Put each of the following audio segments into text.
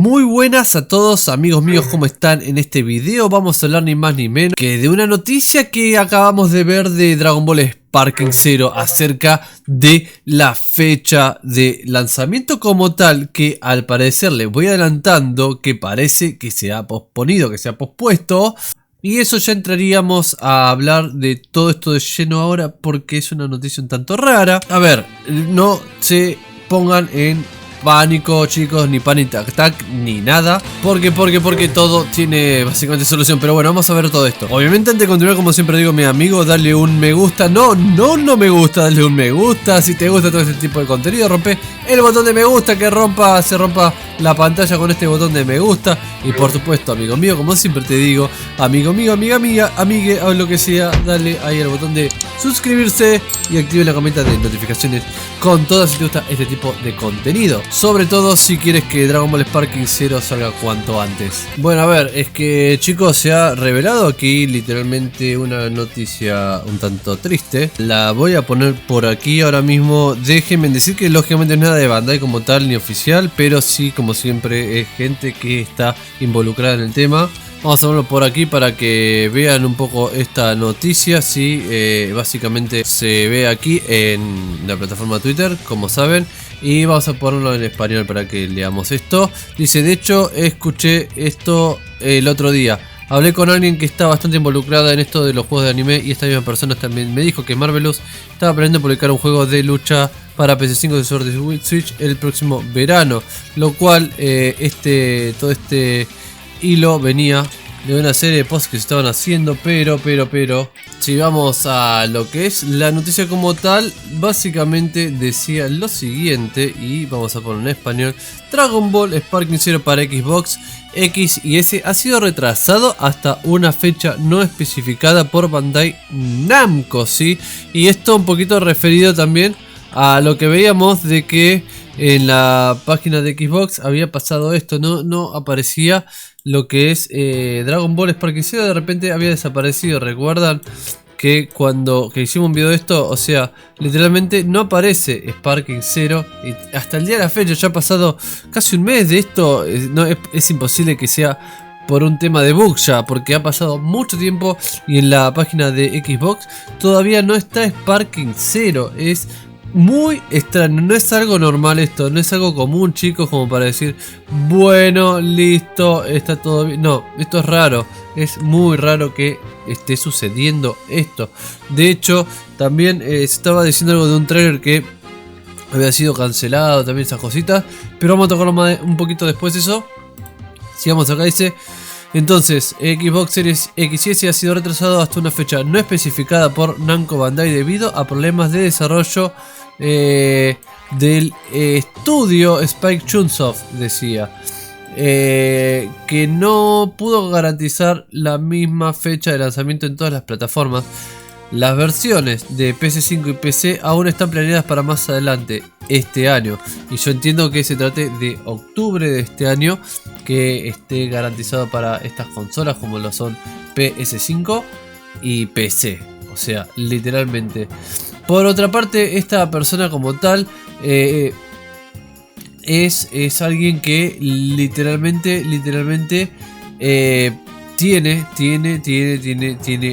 Muy buenas a todos amigos míos, ¿cómo están? En este video vamos a hablar ni más ni menos que de una noticia que acabamos de ver de Dragon Ball Sparking Zero acerca de la fecha de lanzamiento como tal, que al parecer les voy adelantando que parece que se ha posponido, que se ha pospuesto. Y eso ya entraríamos a hablar de todo esto de lleno ahora porque es una noticia un tanto rara. A ver, no se pongan en pánico, chicos, ni panic attack, ni nada. Porque todo tiene básicamente solución. Pero bueno, vamos a ver todo esto. Obviamente, antes de continuar, como siempre digo, mi amigo, dale un me gusta. No me gusta, dale un me gusta. Si te gusta todo este tipo de contenido, rompe el botón de me gusta, que se rompa la pantalla con este botón de me gusta. Y por supuesto, amigo mío, como siempre te digo, amigo mío, amiga mía, amigue, o lo que sea, dale ahí al botón de suscribirse y active la campana de notificaciones con todas si te gusta este tipo de contenido. Sobre todo si quieres que Dragon Ball Sparking Zero salga cuanto antes. Bueno, a ver, es que, chicos, se ha revelado aquí literalmente una noticia un tanto triste. La voy a poner por aquí ahora mismo. Déjenme decir que lógicamente no es nada de Bandai como tal ni oficial, pero sí, como siempre, es gente que está involucrada en el tema. Vamos a verlo por aquí para que vean un poco esta noticia. Sí, básicamente se ve aquí en la plataforma Twitter, como saben. Y vamos a ponerlo en español para que leamos esto. Dice, de hecho, escuché esto el otro día. Hablé con alguien que está bastante involucrada en esto de los juegos de anime. Y esta misma persona también me dijo que Marvelous estaba planeando publicar un juego de lucha para PS5 de Sword and Switch el próximo verano. Lo cual, todo este hilo venía de una serie de posts que se estaban haciendo, pero si vamos a lo que es la noticia como tal, básicamente decía lo siguiente, y vamos a poner en español: Dragon Ball Sparking Zero para Xbox X y S ha sido retrasado hasta una fecha no especificada por Bandai Namco, ¿sí? Y esto un poquito referido también a lo que veíamos de que en la página de Xbox había pasado esto, no aparecía lo que es Dragon Ball Sparking Zero, de repente había desaparecido. Recuerdan que cuando hicimos un video de esto, o sea, literalmente no aparece Sparking Zero y hasta el día de la fecha ya ha pasado casi un mes de esto. Es imposible que sea por un tema de bug ya, porque ha pasado mucho tiempo y en la página de Xbox todavía no está Sparking Zero. Es muy extraño, no es algo normal esto, no es algo común, chicos, como para decir, bueno, listo, está todo bien. No, esto es raro, es muy raro que esté sucediendo esto. De hecho, también se estaba diciendo algo de un trailer que había sido cancelado, también esas cositas, pero vamos a tocarlo un poquito después eso. Sigamos acá, dice: entonces, Xbox Series X y S ha sido retrasado hasta una fecha no especificada por Namco Bandai debido a problemas de desarrollo del estudio Spike Chunsoft, decía, que no pudo garantizar la misma fecha de lanzamiento en todas las plataformas. Las versiones de PS5 y PC aún están planeadas para más adelante este año, y yo entiendo que se trate de octubre de este año que esté garantizado para estas consolas como lo son PS5 y PC, o sea, literalmente. Por otra parte, esta persona como tal es alguien que literalmente tiene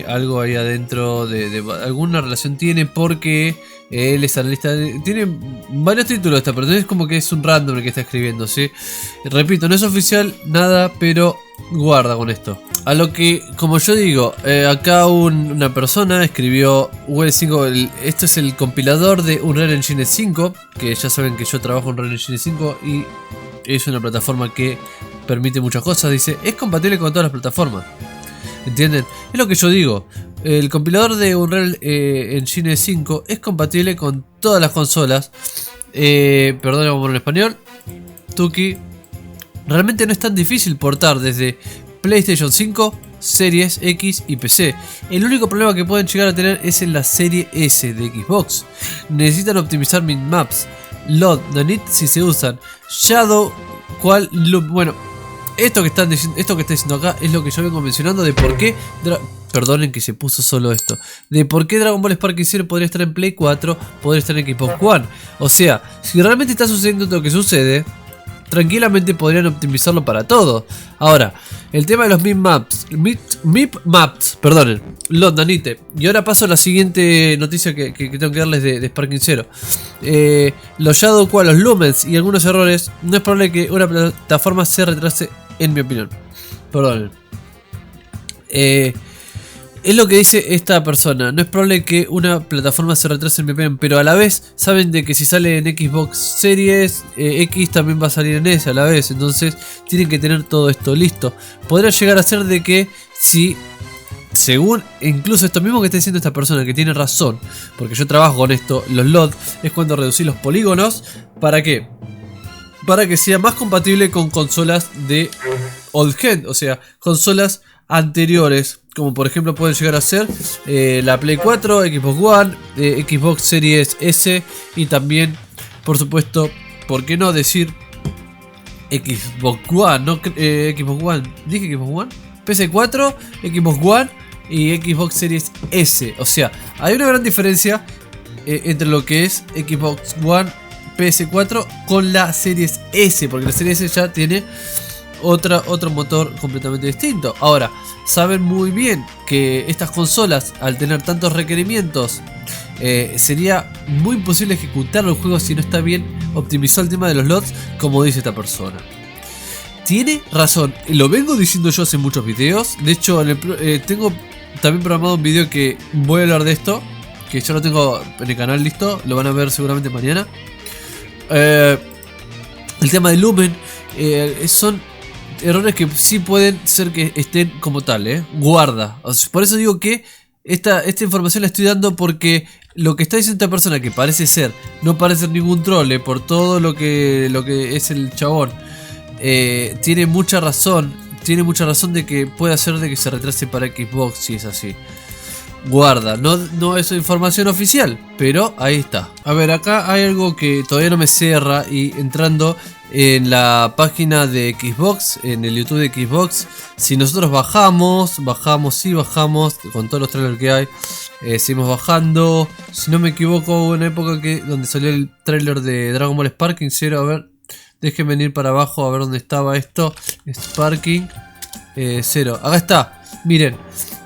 algo ahí adentro de alguna relación tiene, porque él es analista, tiene varios títulos esta persona, es como que es un random el que está escribiendo, ¿sí? Repito, no es oficial nada, pero guarda con esto. A lo que, como yo digo, acá una persona escribió UL5, esto es el compilador de Unreal Engine 5, que ya saben que yo trabajo en Unreal Engine 5 y es una plataforma que permite muchas cosas. Dice, es compatible con todas las plataformas. ¿Entienden? Es lo que yo digo. El compilador de Unreal Engine 5 es compatible con todas las consolas. Perdón, vamos a poner en español. Tuki. Realmente no es tan difícil portar desde PlayStation 5, Series X y PC. El único problema que pueden llegar a tener es en la serie S de Xbox. Necesitan optimizar minmaps, LOD, Nanit si se usan, Shadow, cual loop. Bueno, esto que está diciendo acá es lo que yo vengo mencionando de por qué. Perdonen que se puso solo esto. De por qué Dragon Ball Sparking Zero podría estar en Play 4, podría estar en Xbox One. O sea, si realmente está sucediendo lo que sucede, tranquilamente podrían optimizarlo para todo. Ahora, el tema de los MIP Maps, perdonen, Londanite. Y ahora paso a la siguiente noticia que tengo que darles de Sparking Zero. Los Shadow Quad, los Lumens y algunos errores, no es probable que una plataforma se retrase, en mi opinión. Perdonen. Es lo que dice esta persona. No es probable que una plataforma se retrase en mi opinión, pero a la vez saben de que si sale en Xbox Series X también va a salir en esa a la vez. Entonces tienen que tener todo esto listo. Podría llegar a ser de que si, según incluso esto mismo que está diciendo esta persona, que tiene razón, porque yo trabajo con esto, los LOD es cuando reducir los polígonos. ¿Para qué? Para que sea más compatible con consolas de old gen, o sea, consolas anteriores, como por ejemplo pueden llegar a ser la Play 4, Xbox One, Xbox Series S y también, por supuesto, ¿por qué no decir Xbox One? No, Xbox One, ¿dije Xbox One? PS4, Xbox One y Xbox Series S. O sea, hay una gran diferencia entre lo que es Xbox One, PS4 con la Series S, porque la Series S ya tiene otro motor completamente distinto. Ahora, saben muy bien que estas consolas, al tener tantos requerimientos, sería muy imposible ejecutar los juegos si no está bien optimizado el tema de los LODs, como dice esta persona. Tiene razón, lo vengo diciendo yo hace muchos videos. De hecho, tengo también programado un video que voy a hablar de esto, que ya lo tengo en el canal listo, lo van a ver seguramente mañana. El tema de Lumen son errores que sí pueden ser que estén como tal, guarda. O sea, por eso digo que esta información la estoy dando, porque lo que está diciendo esta persona, que parece ser, no parece ser ningún troll, por todo lo que es el chabón, tiene mucha razón de que puede hacer de que se retrase para Xbox si es así. Guarda, no es información oficial, pero ahí está. A ver, acá hay algo que todavía no me cierra, y entrando en la página de Xbox, en el YouTube de Xbox, si nosotros bajamos con todos los trailers que hay, seguimos bajando. Si no me equivoco, hubo una época donde salió el trailer de Dragon Ball Sparking Zero. A ver, déjenme venir para abajo a ver dónde estaba esto. Sparking Zero, acá está. Miren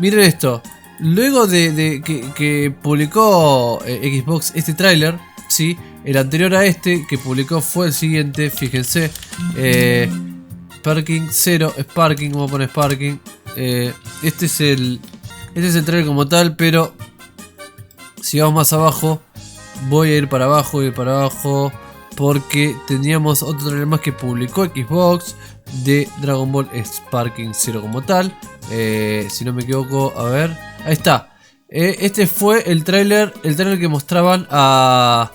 esto. Luego de que publicó Xbox este tráiler, ¿sí? El anterior a este que publicó fue el siguiente, fíjense. Sparking Zero, Sparking, vamos a poner Sparking. Este es el tráiler como tal, pero si vamos más abajo, voy a ir para abajo, porque teníamos otro trailer más que publicó Xbox de Dragon Ball Sparking Zero como tal. Si no me equivoco, a ver, ahí está. Este fue el tráiler que mostraban a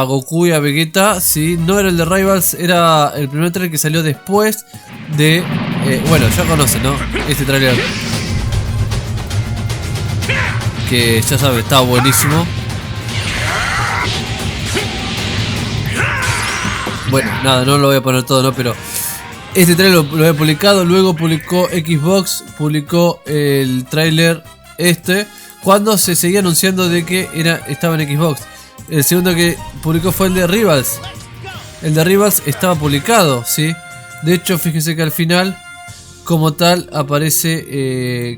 Goku y a Vegeta, ¿sí? No era el de Rivals, era el primer tráiler que salió después de... bueno, ya conocen, ¿no? Este tráiler, que ya saben, está buenísimo. Bueno, nada, no lo voy a poner todo, ¿no? Pero este trailer lo había publicado. Luego publicó Xbox, publicó el tráiler cuando se seguía anunciando de que estaba en Xbox. El segundo que publicó fue el de Rivals. El de Rivals estaba publicado, ¿sí? De hecho, fíjense que al final, como tal, aparece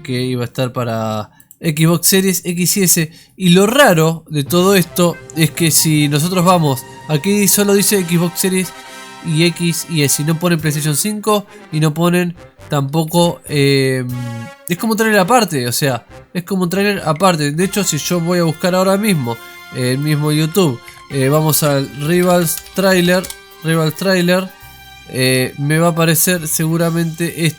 que iba a estar para Xbox Series X y S. Y lo raro de todo esto es que si nosotros vamos, aquí solo dice Xbox Series y X y S, y no ponen PlayStation 5 y no ponen tampoco... es como un trailer aparte, o sea, es como un trailer aparte. De hecho, si yo voy a buscar ahora mismo el mismo YouTube, vamos al Rivals Trailer, me va a aparecer seguramente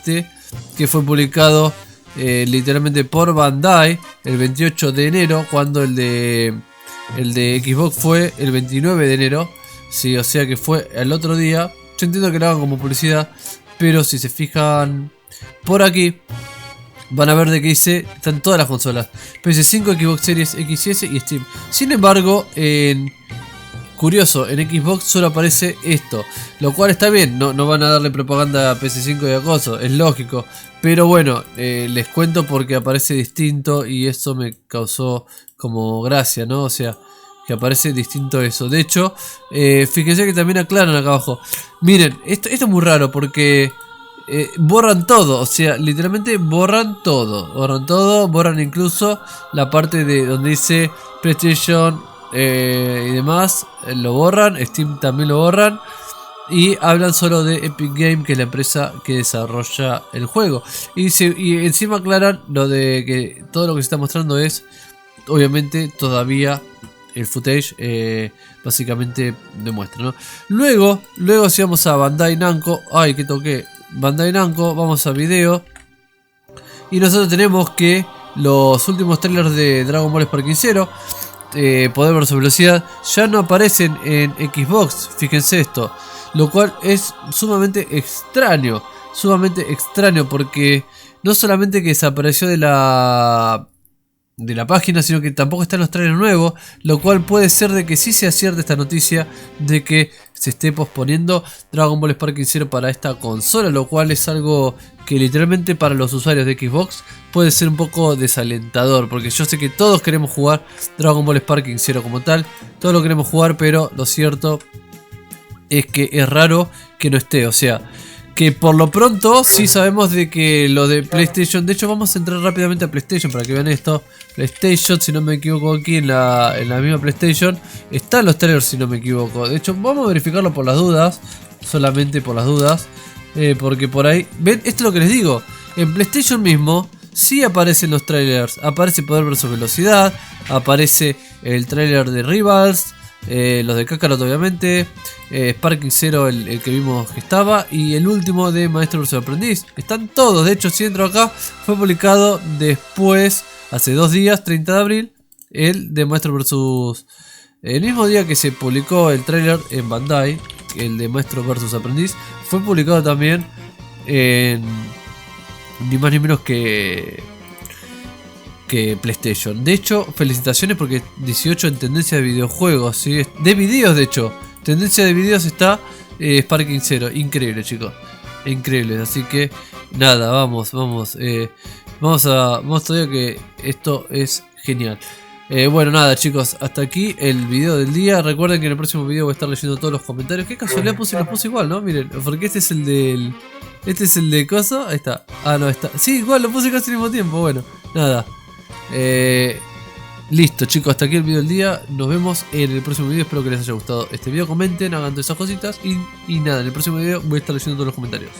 que fue publicado literalmente por Bandai el 28 de enero, cuando el de Xbox fue el 29 de enero. Sí, o sea que fue el otro día. Yo entiendo que lo hagan como publicidad, pero si se fijan por aquí, van a ver de que están todas las consolas: PS5, Xbox Series X y S y Steam. Sin embargo, curioso, en Xbox solo aparece esto, lo cual está bien, no van a darle propaganda a PS5 y a cosas, es lógico. Pero bueno, les cuento porque aparece distinto y eso me causó como gracia, ¿no? O sea, que aparece distinto eso. De hecho, fíjense que también aclaran acá abajo. Miren, esto es muy raro porque borran todo, o sea, literalmente borran todo. Borran incluso la parte de donde dice PlayStation y demás, lo borran. Steam también lo borran. Y hablan solo de Epic Games, que es la empresa que desarrolla el juego. Y encima aclaran lo de que todo lo que se está mostrando es, obviamente, todavía el footage básicamente demuestra, ¿no? Luego si vamos a Bandai Namco, ay, que toqué, Bandai Namco, vamos a video. Y nosotros tenemos que los últimos trailers de Dragon Ball Sparking Zero, poder versus velocidad, ya no aparecen en Xbox, fíjense esto. Lo cual es sumamente extraño porque no solamente que desapareció de la página, sino que tampoco están los trailers nuevos, lo cual puede ser de que sí sea cierta esta noticia de que se esté posponiendo Dragon Ball Sparking Zero para esta consola, lo cual es algo que literalmente para los usuarios de Xbox puede ser un poco desalentador, porque yo sé que todos queremos jugar Dragon Ball Sparking Zero como tal, todos lo queremos jugar, pero lo cierto es que es raro que no esté, o sea, que por lo pronto sí sabemos de que lo de PlayStation, de hecho vamos a entrar rápidamente a PlayStation para que vean esto. PlayStation, si no me equivoco, aquí en la misma PlayStation están los trailers, si no me equivoco. De hecho vamos a verificarlo por las dudas, solamente por las dudas, porque por ahí, ven, esto es lo que les digo, en PlayStation mismo sí aparecen los trailers, aparece Poder versus Velocidad, aparece el trailer de Rivals, los de Kakarot obviamente, Sparking Zero el que vimos que estaba, y el último de Maestro vs Aprendiz. Están todos, de hecho si entro acá, fue publicado después, hace 2 días, 30 de abril, el de Maestro vs... El mismo día que se publicó el trailer en Bandai, el de Maestro vs Aprendiz, fue publicado también en ni más ni menos que PlayStation. De hecho, felicitaciones porque 18 en tendencia de videojuegos, ¿sí? De videos, de hecho. Tendencia de videos está Sparking Zero. Increíble, chicos. Increíble. Así que, nada, vamos todavía, que esto es genial. Bueno, nada, chicos, hasta aquí el video del día. Recuerden que en el próximo video voy a estar leyendo todos los comentarios. Qué casualidad los puse igual, ¿no? Miren, porque este es el del... Este es el de coso. Ahí está. Ah, no, está. Sí, igual lo puse casi al mismo tiempo. Bueno, nada. Listo, chicos, hasta aquí el video del día. Nos vemos en el próximo video. Espero que les haya gustado este video. Comenten, hagan todas esas cositas. Y nada, en el próximo video voy a estar leyendo todos los comentarios.